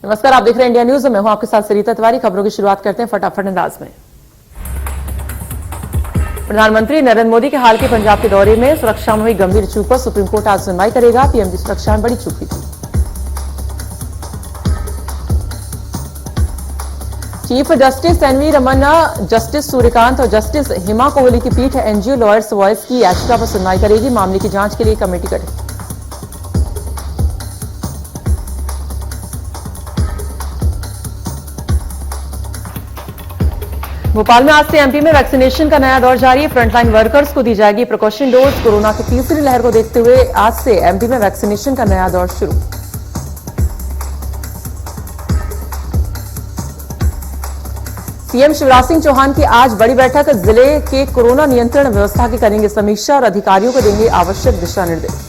नमस्कार, आप देख रहे हैं इंडिया न्यूज। मैं हूं आपके साथ सरिता तिवारी। खबरों की शुरुआत करते हैं फटाफट अंदाज में। प्रधानमंत्री नरेंद्र मोदी के हाल के पंजाब के दौरे में सुरक्षा में हुई गंभीर चूक पर सुप्रीम कोर्ट आज सुनवाई करेगा। पीएम की सुरक्षा में बड़ी चूक हुई थी। Chief justice NV Ramana, justice Suryakant और जस्टिस हिमा कोहली की पीठ एनजीओ लॉयर्स वॉइस की याचिका पर सुनवाई करेगी। मामले की जांच के लिए कमेटी गठित। भोपाल में आज से एमपी में वैक्सीनेशन का नया दौर जारी है। फ्रंटलाइन वर्कर्स को दी जाएगी प्रिकॉशन डोज। कोरोना की तीसरी लहर को देखते हुए आज से एमपी में वैक्सीनेशन का नया दौर शुरू। सीएम शिवराज सिंह चौहान की आज बड़ी बैठक। जिले के कोरोना नियंत्रण व्यवस्था की करेंगे समीक्षा और अधिकारियों को देंगे आवश्यक दिशा निर्देश।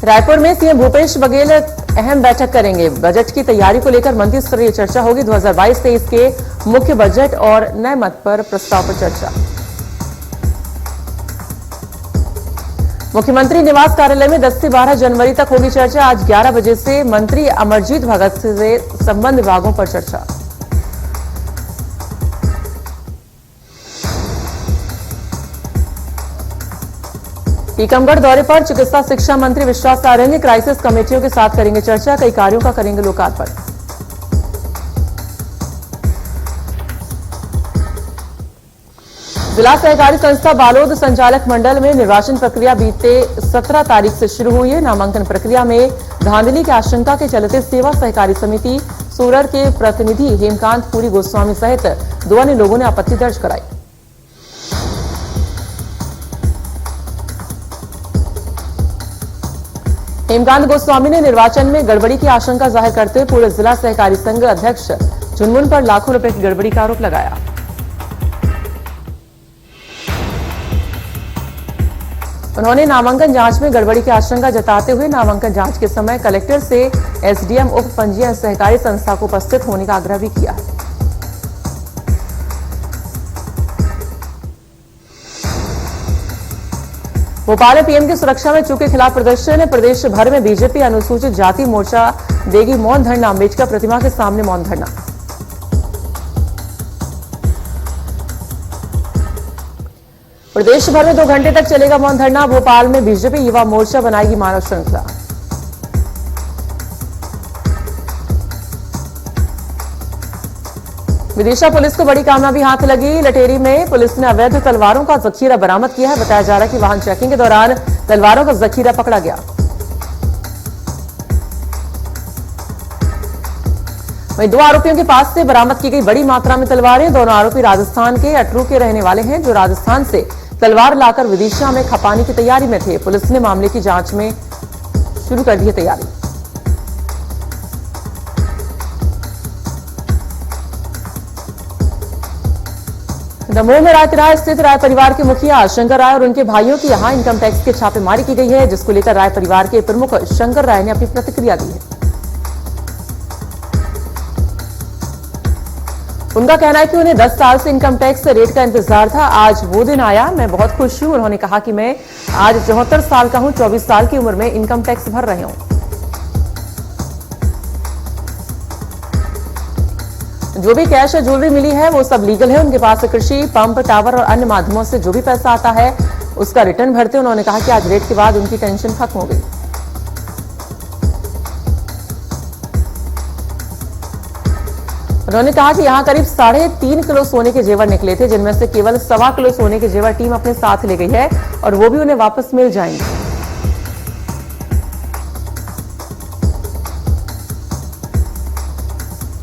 रायपुर में सीएम भूपेश बघेल अहम बैठक करेंगे। बजट की तैयारी को लेकर मंत्री स्तरीय चर्चा होगी। 2022-23 के मुख्य बजट और नए मत पर प्रस्ताव पर चर्चा। मुख्यमंत्री निवास कार्यालय में 10 से 12 जनवरी तक होगी चर्चा। आज 11 बजे से मंत्री अमरजीत भगत से संबंध विभागों पर चर्चा। टीकमगढ़ दौरे पर चिकित्सा शिक्षा मंत्री विश्वास सारंग क्राइसिस कमेटियों के साथ करेंगे चर्चा। कई कार्यों का करेंगे लोकार्पण। जिला सहकारी संस्था बालोद संचालक मंडल में निर्वाचन प्रक्रिया बीते 17 तारीख से शुरू हुई है। नामांकन प्रक्रिया में धांधली की आशंका के चलते सेवा सहकारी समिति सूरर के प्रतिनिधि हेमकांत पुरी गोस्वामी सहित 2 अन्य लोगों ने आपत्ति दर्ज कराई। हेमकांत गोस्वामी ने निर्वाचन में गड़बड़ी की आशंका जाहिर करते हुए पूरे जिला सहकारी संघ अध्यक्ष झुनमुन पर लाखों रुपए की गड़बड़ी का आरोप लगाया। उन्होंने नामांकन जांच में गड़बड़ी की आशंका जताते हुए नामांकन जांच के समय कलेक्टर से एसडीएम उप पंजीयन सहकारी संस्था को उपस्थित होने का आग्रह भी किया है। भोपाल में पीएम की सुरक्षा में चूक के खिलाफ प्रदर्शन। प्रदेश भर में बीजेपी अनुसूचित जाति मोर्चा देगी मौन धरना। अम्बेडकर प्रतिमा के सामने मौन धरना। प्रदेश भर में 2 घंटे तक चलेगा मौन धरना। भोपाल में बीजेपी युवा मोर्चा बनाएगी मानव श्रृंखला। विदिशा पुलिस को बड़ी कामयाबी हाथ लगी। लटेरी में पुलिस ने अवैध तलवारों का जखीरा बरामद किया है। बताया जा रहा है कि वाहन चेकिंग के दौरान तलवारों का जखीरा पकड़ा गया। वहीं 2 आरोपियों के पास से बरामद की गई बड़ी मात्रा में तलवारें। दोनों आरोपी राजस्थान के अटरू के रहने वाले हैं, जो राजस्थान से तलवार लाकर विदिशा में खपाने की तैयारी में थे। पुलिस ने मामले की जांच में शुरू कर दी है तैयारी। दमोह में राय स्थित राय परिवार के मुखिया शंकर राय और उनके भाइयों की यहां इनकम टैक्स के छापेमारी की गई है, जिसको लेकर राय परिवार के प्रमुख शंकर राय ने अपनी प्रतिक्रिया दी है। उनका कहना है कि उन्हें 10 साल से इनकम टैक्स रेट का इंतजार था। आज वो दिन आया, मैं बहुत खुश हूं। उन्होंने कहा कि मैं आज 74 साल का हूं, 24 साल की उम्र में इनकम टैक्स भर रहे हूं। जो भी कैश या ज्वेलरी मिली है वो सब लीगल है। उनके पास कृषि पंप टावर और अन्य माध्यमों से जो भी पैसा आता है उसका रिटर्न भरते। उन्होंने कहा कि आज रेट के बाद उनकी टेंशन खत्म हो गई। उन्होंने कहा कि यहां करीब 3.5 किलो सोने के जेवर निकले थे, जिनमें से केवल 1.25 किलो सोने के जेवर टीम अपने साथ ले गई है और वो भी उन्हें वापस मिल जाएंगे।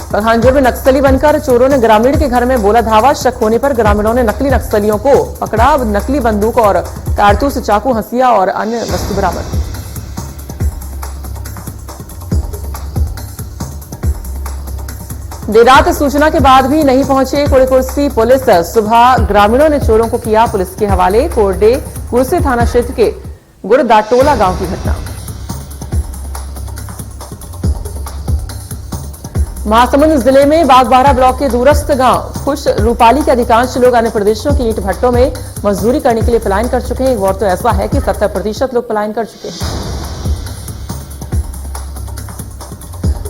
पठानजोर में नक्सली बनकर चोरों ने ग्रामीण के घर में बोला धावा। शक होने पर ग्रामीणों ने नकली नक्सलियों को पकड़ा। नकली बंदूक और कारतूस, चाकू, हंसिया और अन्य वस्तु बरामद। देर रात सूचना के बाद भी नहीं पहुंचे कोड़े पुलिस। सुबह ग्रामीणों ने चोरों को किया पुलिस के हवाले। कोरडे कुर्सी थाना क्षेत्र के गुड़दाटोला गांव की घटना। महासमुंद जिले में बागबाहरा ब्लॉक के दूरस्थ गांव खुश रूपाली के अधिकांश लोग अन्य प्रदेशों की ईंट भट्टों में मजदूरी करने के लिए पलायन कर चुके हैं। एक और तो ऐसा है कि 70% लोग पलायन कर चुके हैं।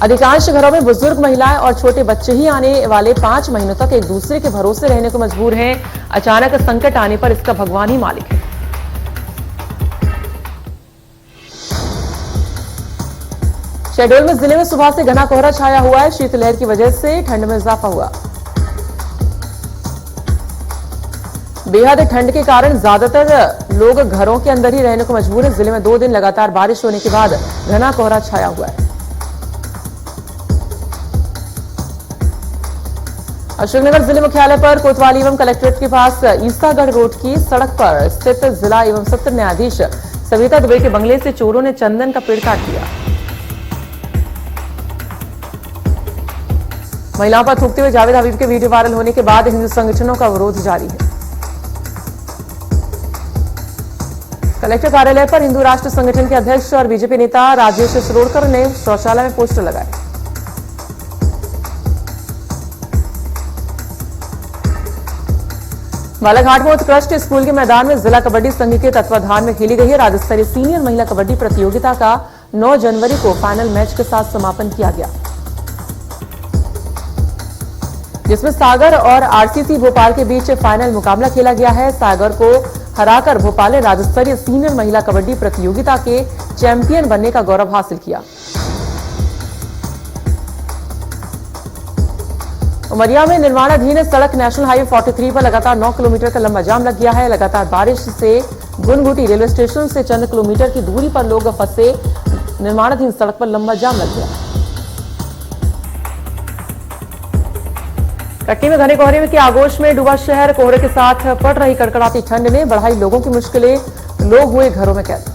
अधिकांश घरों में बुजुर्ग महिलाएं और छोटे बच्चे ही आने वाले 5 महीनों तक एक दूसरे के भरोसे रहने को मजबूर हैं। अचानक संकट आने पर इसका भगवान ही मालिक है। शहडोल में जिले में सुबह से घना कोहरा छाया हुआ है। शीतलहर की वजह से ठंड में इजाफा हुआ। बेहद ठंड के कारण ज्यादातर लोग घरों के अंदर ही रहने को मजबूर है। जिले में 2 दिन लगातार बारिश होने के बाद घना कोहरा छाया हुआ है। अशोकनगर जिले मुख्यालय पर कोतवाली एवं कलेक्ट्रेट के पास ईसागढ़ रोड की सड़क पर स्थित जिला एवं सत्र न्यायाधीश सविता दुबे के बंगले से चोरों ने चंदन का पेड़ काट लिया। महिलाओं पर थूकते हुए जावेद हबीब के वीडियो वायरल होने के बाद हिंदू संगठनों का विरोध जारी है। कलेक्टर कार्यालय पर हिंदू राष्ट्र संगठन के अध्यक्ष और बीजेपी नेता राजेश सरोडकर ने शौचालय में पोस्टर लगाए। बालाघाट में उत्कृष्ट स्कूल के मैदान में जिला कबड्डी संघ के तत्वाधान में खेली गई है राज्य स्तरीय सीनियर महिला कबड्डी प्रतियोगिता का 9 जनवरी को फाइनल मैच के साथ समापन किया गया, जिसमें सागर और आरसीसी भोपाल के बीच फाइनल मुकाबला खेला गया है। सागर को हराकर भोपाल ने राज्य स्तरीय सीनियर महिला कबड्डी प्रतियोगिता के चैंपियन बनने का गौरव हासिल किया। उमरिया में निर्माणाधीन सड़क नेशनल हाईवे 43 पर लगातार 9 किलोमीटर का लंबा जाम लग गया है। लगातार बारिश से गुनगुटी रेलवे स्टेशन से चंद किलोमीटर की दूरी पर लोग फंसे। निर्माणाधीन सड़क पर लंबा जाम लग गया। कटनी में घने कोहरे के आगोश में डूबा शहर। कोहरे के साथ पड़ रही कड़कड़ाती ठंड ने बढ़ाई लोगों की मुश्किलें। लोग हुए घरों में कैद।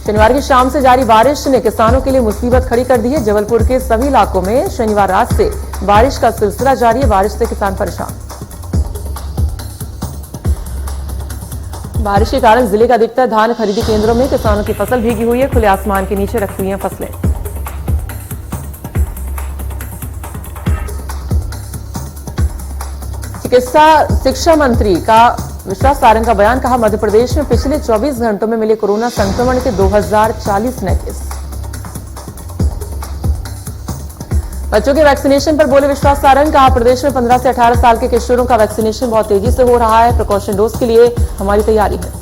शनिवार की शाम से जारी बारिश ने किसानों के लिए मुसीबत खड़ी कर दी है। जबलपुर के सभी इलाकों में शनिवार रात से बारिश का सिलसिला जारी है। बारिश से किसान परेशान। बारिश के कारण जिले के अधिकतर धान खरीदी केंद्रों में किसानों की फसल भीगी हुई है। खुले आसमान के नीचे रखी हुई हैं फसलें। चिकित्सा शिक्षा मंत्री का विश्वास सारंग का बयान। कहा, मध्य प्रदेश में पिछले 24 घंटों में मिले कोरोना संक्रमण के 2040 नए केस। बच्चों के वैक्सीनेशन पर बोले विश्वास सारंग। कहा, प्रदेश में 15 से 18 साल के किशोरों का वैक्सीनेशन बहुत तेजी से हो रहा है। प्रिकॉशन डोज के लिए हमारी तैयारी है।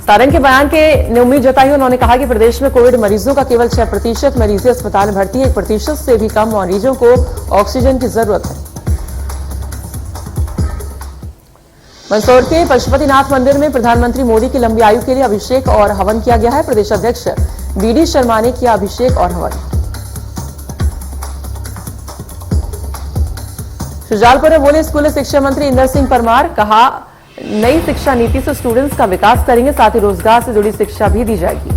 सारंग के बयान ने उम्मीद जताई। उन्होंने कहा कि प्रदेश में कोविड मरीजों का केवल 6% मरीज अस्पताल में भर्ती है। 1% से भी कम मरीजों को ऑक्सीजन की जरूरत है। मंदसौर के पशुपतिनाथ मंदिर में प्रधानमंत्री मोदी की लंबी आयु के लिए अभिषेक और हवन किया गया है। प्रदेश अध्यक्ष बीडी शर्मा ने किया अभिषेक और हवन। शुजालपुर में बोले स्कूल शिक्षा मंत्री इंदर सिंह परमार। कहा, नई शिक्षा नीति से स्टूडेंट्स का विकास करेंगे, साथ ही रोजगार से जुड़ी शिक्षा भी दी जाएगी।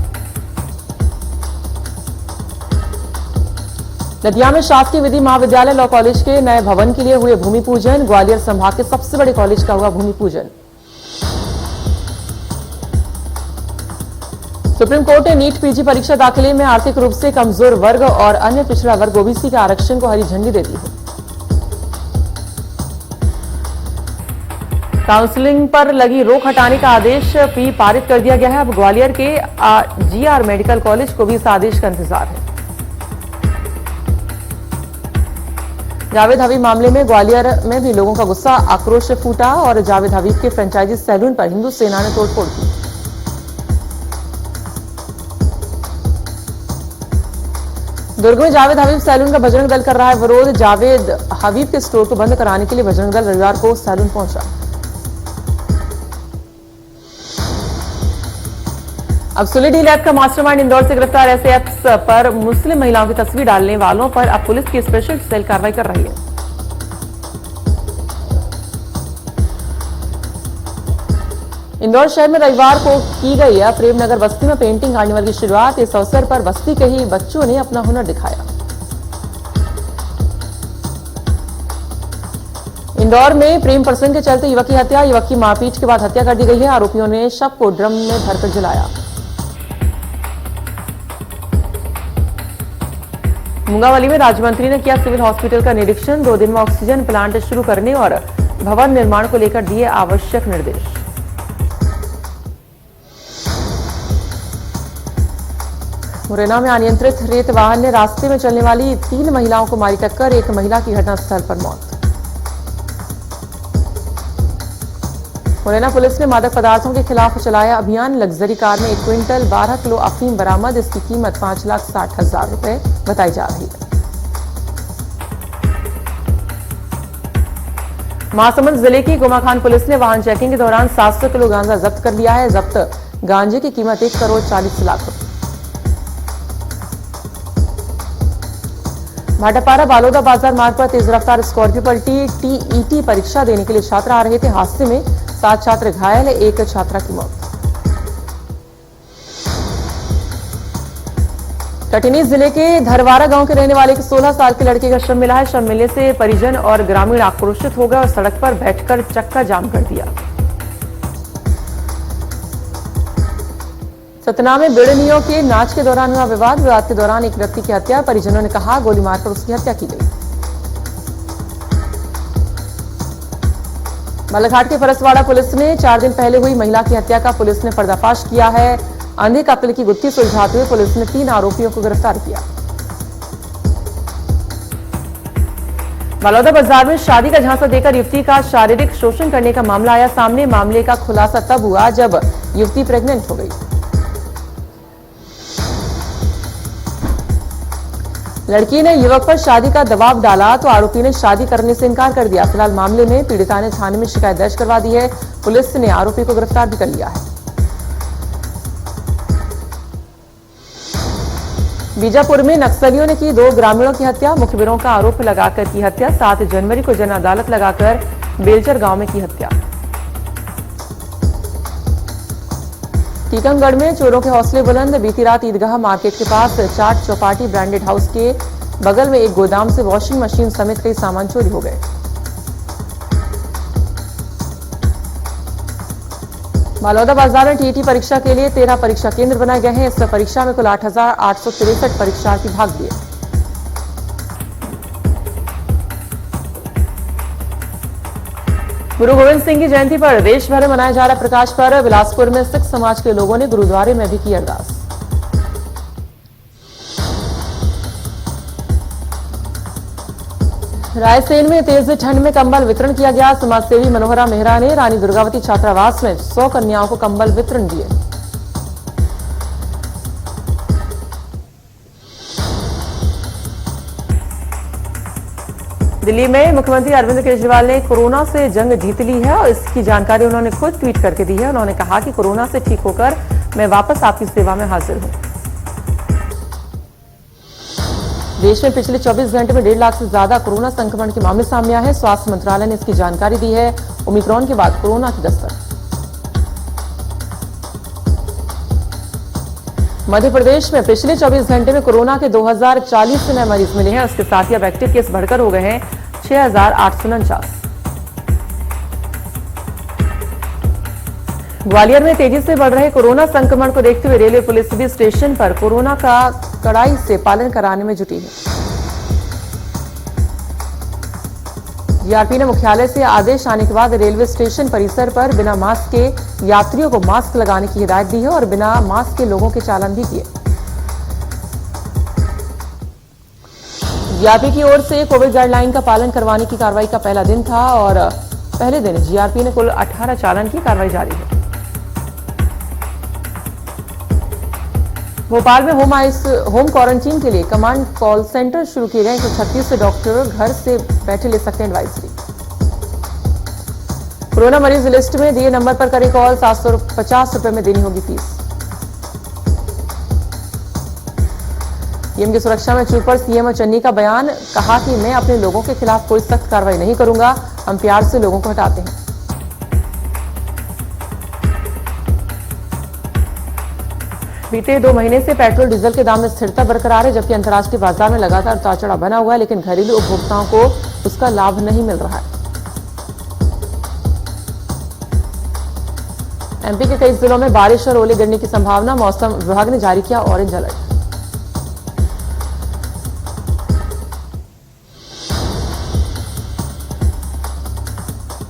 नदिया में शासकीय विधि महाविद्यालय लॉ कॉलेज के नए भवन के लिए हुए भूमि पूजन। ग्वालियर संभाग के सबसे बड़े कॉलेज का हुआ भूमि पूजन। सुप्रीम कोर्ट ने नीट पीजी परीक्षा दाखिले में आर्थिक रूप से कमजोर वर्ग और अन्य पिछड़ा वर्ग ओबीसी के आरक्षण को हरी झंडी दे दी है। काउंसलिंग पर लगी रोक हटाने का आदेश भी पारित कर दिया गया है। अब ग्वालियर के जीआर मेडिकल कॉलेज को भी इस आदेश का इंतजार है। जावेद हबीब मामले में ग्वालियर में भी लोगों का गुस्सा आक्रोश से फूटा और जावेद हबीब के फ्रेंचाइजी सैलून पर हिंदू सेना ने तोड़फोड़ की। दुर्ग में जावेद हबीब सैलून का बजरंग दल कर रहा है विरोध। जावेद हबीब के स्टोर को बंद कराने के लिए बजरंग दल रविवार को सैलून पहुंचा। अब सुलेडी लैब का मास्टरमाइंड इंदौर से गिरफ्तार। एसएएफ पर मुस्लिम महिलाओं की तस्वीर डालने वालों पर अब पुलिस की स्पेशल सेल कार्रवाई कर रही है। इंदौर शहर में रविवार को की गई है प्रेमनगर बस्ती में पेंटिंग कार्निवल की शुरुआत। इस अवसर पर बस्ती के ही बच्चों ने अपना हुनर दिखाया। इंदौर में प्रेम प्रसंग के चलते युवक की हत्या। युवक की मारपीट के बाद हत्या कर दी गई है। आरोपियों ने शव को ड्रम में भरकर जलाया। मुंगावली में राज्य मंत्री ने किया सिविल हॉस्पिटल का निरीक्षण। 2 दिन में ऑक्सीजन प्लांट शुरू करने और भवन निर्माण को लेकर दिए आवश्यक निर्देश। मुरैना में अनियंत्रित रेत वाहन ने रास्ते में चलने वाली 3 महिलाओं को मारी टक्कर, एक महिला की घटनास्थल पर मौत। मुरैना पुलिस ने मादक पदार्थों के खिलाफ चलाया अभियान, लग्जरी कार में 1 क्विंटल 12 किलो अफीम बरामद, इसकी कीमत 5,60,000 रुपए बताई जा रही है। महासमुंद जिले की गोमाखान पुलिस ने वाहन चेकिंग के दौरान 700 किलो गांजा जब्त कर लिया है। जब्त गांजे की कीमत 1 करोड़ 40 लाख रुपए। भाटापारा बालोदा बाजार मार्ग पर तेज रफ्तार स्कॉर्पियो पलटी, टीईटी परीक्षा देने के लिए छात्र आ रहे थे। हादसे में 7 छात्र घायल, एक छात्रा की मौत। कटनी जिले के धरवारा गांव के रहने वाले एक 16 साल के लड़के का शव मिला है। शव मिलने से परिजन और ग्रामीण आक्रोशित हो गए और सड़क पर बैठकर चक्का जाम कर दिया। सतना में बिड़नियों के नाच के दौरान हुआ विवाद के दौरान एक व्यक्ति की हत्या, परिजनों ने कहा गोली मारकर उसकी हत्या की गई। बालाघाट के फरसवाड़ा पुलिस ने 4 दिन पहले हुई महिला की हत्या का पुलिस ने पर्दाफाश किया है। अंधे कत्ल की गुत्थी सुलझाते हुए पुलिस ने 3 आरोपियों को गिरफ्तार किया। बलौदा बाजार में शादी का झांसा देकर युवती का शारीरिक शोषण करने का मामला आया सामने। मामले का खुलासा तब हुआ जब युवती प्रेग्नेंट हो गई। लड़की ने युवक पर शादी का दबाव डाला तो आरोपी ने शादी करने से इनकार कर दिया। फिलहाल मामले में पीड़िता ने थाने में शिकायत दर्ज करवा दी है। पुलिस ने आरोपी को गिरफ्तार भी कर लिया है। बीजापुर में नक्सलियों ने की 2 ग्रामीणों की हत्या, मुखबिरों का आरोप लगाकर की हत्या। 7 जनवरी को जन अदालत लगाकर बेलचर गांव में की हत्या। टीकमगढ़ में चोरों के हौसले बुलंद, बीती रात ईदगाह मार्केट के पास चाट चौपाटी ब्रांडेड हाउस के बगल में एक गोदाम से वॉशिंग मशीन समेत कई सामान चोरी हो गए। बालोदा बाजार में टीईटी परीक्षा के लिए 13 परीक्षा केंद्र बनाए गए हैं। इस परीक्षा में कुल 8,863 परीक्षार्थी भाग लिए। गुरु गोविंद सिंह की जयंती पर देश भर में मनाया जा रहा प्रकाश पर्व। बिलासपुर में सिख समाज के लोगों ने गुरुद्वारे में भी की अरदास। रायसेन में तेज ठंड में कंबल वितरण किया गया। समाजसेवी मनोहरा मेहरा ने रानी दुर्गावती छात्रावास में 100 कन्याओं को कंबल वितरण दिए। दिल्ली में मुख्यमंत्री अरविंद केजरीवाल ने कोरोना से जंग जीत ली है और इसकी जानकारी उन्होंने खुद ट्वीट करके दी है। उन्होंने कहा कि कोरोना से ठीक होकर मैं वापस आपकी सेवा में हाजिर हूं। देश में पिछले 24 घंटे में 1.5 लाख से ज्यादा कोरोना संक्रमण के मामले सामने आए हैं। स्वास्थ्य मंत्रालय ने इसकी जानकारी दी है। ओमिक्रॉन के बाद कोरोना की दस्तक। मध्य प्रदेश में पिछले 24 घंटे में कोरोना के 2040 नए मरीज मिले हैं। उसके साथ ही अब एक्टिव केस बढ़कर हो गए हैं 6,849। ग्वालियर में तेजी से बढ़ रहे कोरोना संक्रमण को देखते हुए रेलवे पुलिस भी स्टेशन पर कोरोना का कड़ाई से पालन कराने में जुटी है। जीआरपी ने मुख्यालय से आदेश आने के बाद रेलवे स्टेशन परिसर पर बिना मास्क के यात्रियों को मास्क लगाने की हिदायत दी है और बिना मास्क के लोगों के चालान भी किए। जीआरपी की ओर से कोविड गाइडलाइन का पालन करवाने की कार्रवाई का पहला दिन था और पहले दिन जीआरपी ने कुल 18 चालान की कार्रवाई जारी है। भोपाल में होम क्वारंटीन के लिए कमांड कॉल सेंटर शुरू किए गए। 136 डॉक्टर घर से बैठे ले सकते हैं एडवाइजरी। कोरोना मरीज लिस्ट में दिए नंबर पर करें कॉल, 750 रुपए में देनी होगी फीस। पीएम की सुरक्षा में चूक पर सीएम चन्नी का बयान, कहा कि मैं अपने लोगों के खिलाफ कोई सख्त कार्रवाई नहीं करूंगा, हम प्यार से लोगों को हटाते हैं। बीते 2 महीने से पेट्रोल डीजल के दाम में स्थिरता बरकरार है, जबकि अंतर्राष्ट्रीय बाजार में लगातार उतार चढ़ाव बना हुआ है, लेकिन घरेलू उपभोक्ताओं को उसका लाभ नहीं मिल रहा है। एमपी के कई जिलों में बारिश और ओले गिरने की संभावना, मौसम विभाग ने जारी किया ऑरेंज अलर्ट।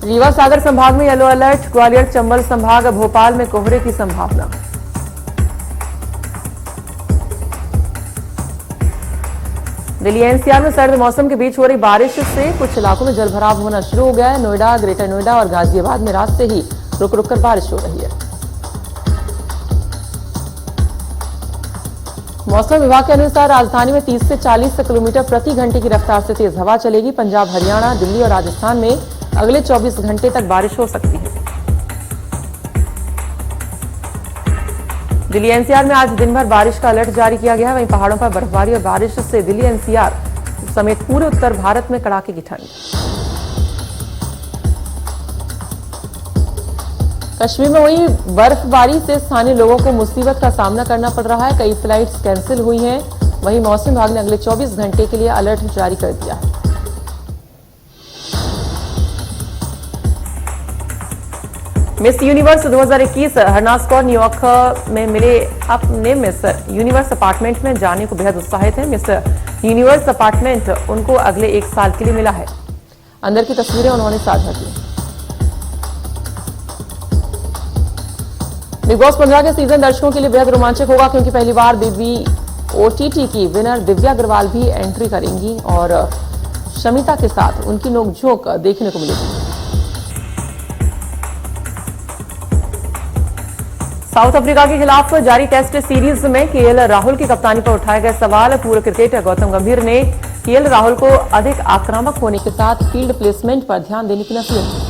रीवा सागर संभाग में येलो अलर्ट, ग्वालियर चंबल संभाग, भोपाल में कोहरे की संभावना। दिल्ली एनसीआर में सर्द मौसम के बीच हो रही बारिश से कुछ इलाकों में जलभराव होना शुरू हो गया है। नोएडा, ग्रेटर नोएडा और गाजियाबाद में रात से ही रुक रुक कर बारिश हो रही है। मौसम विभाग के अनुसार राजधानी में 30 से 40 किलोमीटर प्रति घंटे की रफ्तार से तेज हवा चलेगी। पंजाब, हरियाणा, दिल्ली और राजस्थान में अगले 24 घंटे तक बारिश हो सकती है। दिल्ली एनसीआर में आज दिन भर बारिश का अलर्ट जारी किया गया है। वहीं पहाड़ों पर बर्फबारी और बारिश से दिल्ली एनसीआर समेत पूरे उत्तर भारत में कड़ाके की ठंड। कश्मीर में हुई बर्फबारी से स्थानीय लोगों को मुसीबत का सामना करना पड़ रहा है। कई फ्लाइट्स कैंसिल हुई हैं। वहीं मौसम विभाग ने अगले 24 घंटे के लिए अलर्ट जारी कर दिया है। Miss universe 2021 Harnaaz Kaur New York में मिले अपने मिस यूनिवर्स अपार्टमेंट में जाने को बेहद उत्साहित है। मिस यूनिवर्स अपार्टमेंट उनको अगले 1 साल के लिए मिला है। अंदर की तस्वीरें उन्होंने साझा की। बिग बॉस 15 के सीजन दर्शकों के लिए बेहद रोमांचक होगा, क्योंकि पहली बार BBOTT की विनर दिव्या अग्रवाल भी एंट्री करेंगी और शमिता के साथ उनकी नोकझोंक देखने को मिलेगी। साउथ अफ्रीका के खिलाफ जारी टेस्ट सीरीज में केएल राहुल की कप्तानी पर उठाए गए सवाल। पूर्व क्रिकेटर गौतम गंभीर ने केएल राहुल को अधिक आक्रामक होने के साथ फील्ड प्लेसमेंट पर ध्यान देने की नसीहत की।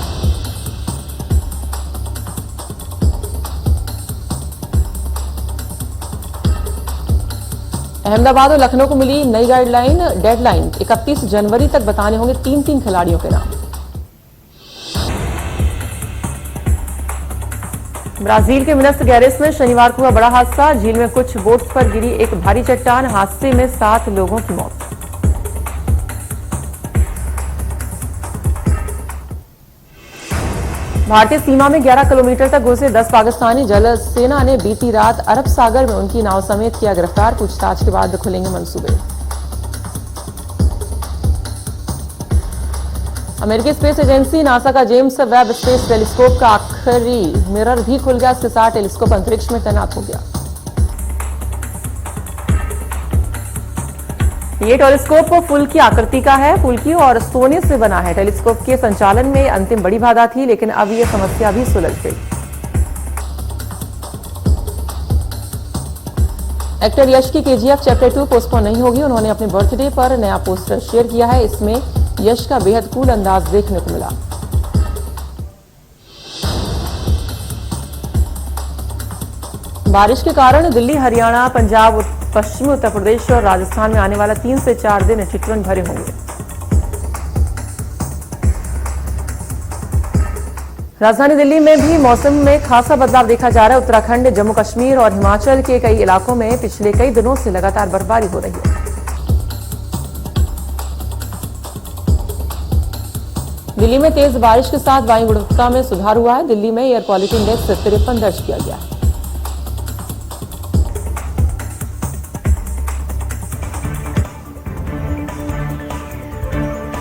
अहमदाबाद और लखनऊ को मिली नई डेडलाइन 31 जनवरी तक बताने होंगे 3 खिलाड़ियों के नाम। ब्राजील के मिनस गैरेस में शनिवार को हुआ बड़ा हादसा। झील में कुछ बोट्स पर गिरी एक भारी चट्टान, हादसे में 7 लोगों की मौत। भारतीय सीमा में 11 किलोमीटर तक घुसे 10 पाकिस्तानी। जल सेना ने बीती रात अरब सागर में उनकी नाव समेत किया गिरफ्तार। पूछताछ के बाद खुलेंगे मंसूबे। अमेरिकी स्पेस एजेंसी नासा का जेम्स वेब स्पेस टेलीस्कोप का आखिरी मिरर भी खुल गया। इसके साथ टेलीस्कोप अंतरिक्ष में तैनात हो गया। ये टेलीस्कोप फूल की आकृति का है। फूल की और सोने से बना है। टेलीस्कोप के संचालन में अंतिम बड़ी बाधा थी, लेकिन अब यह समस्या भी सुलझ गई। एक्टर यश की KGF चैप्टर 2 पोस्टपोन नहीं होगी। उन्होंने अपने बर्थडे पर नया पोस्टर शेयर किया है। इसमें यश का बेहद कूल अंदाज देखने को मिला। बारिश के कारण दिल्ली, हरियाणा, पंजाब, पश्चिमी उत्तर प्रदेश और राजस्थान में आने वाला 3 से 4 दिन ठिठुरन भरे होंगे। राजधानी दिल्ली में भी मौसम में खासा बदलाव देखा जा रहा है। उत्तराखंड, जम्मू कश्मीर और हिमाचल के कई इलाकों में पिछले कई दिनों से लगातार बर्फबारी हो रही है। दिल्ली में तेज बारिश के साथ वायु गुणवत्ता में सुधार हुआ है। दिल्ली में एयर क्वालिटी इंडेक्स 53 दर्ज किया गया है।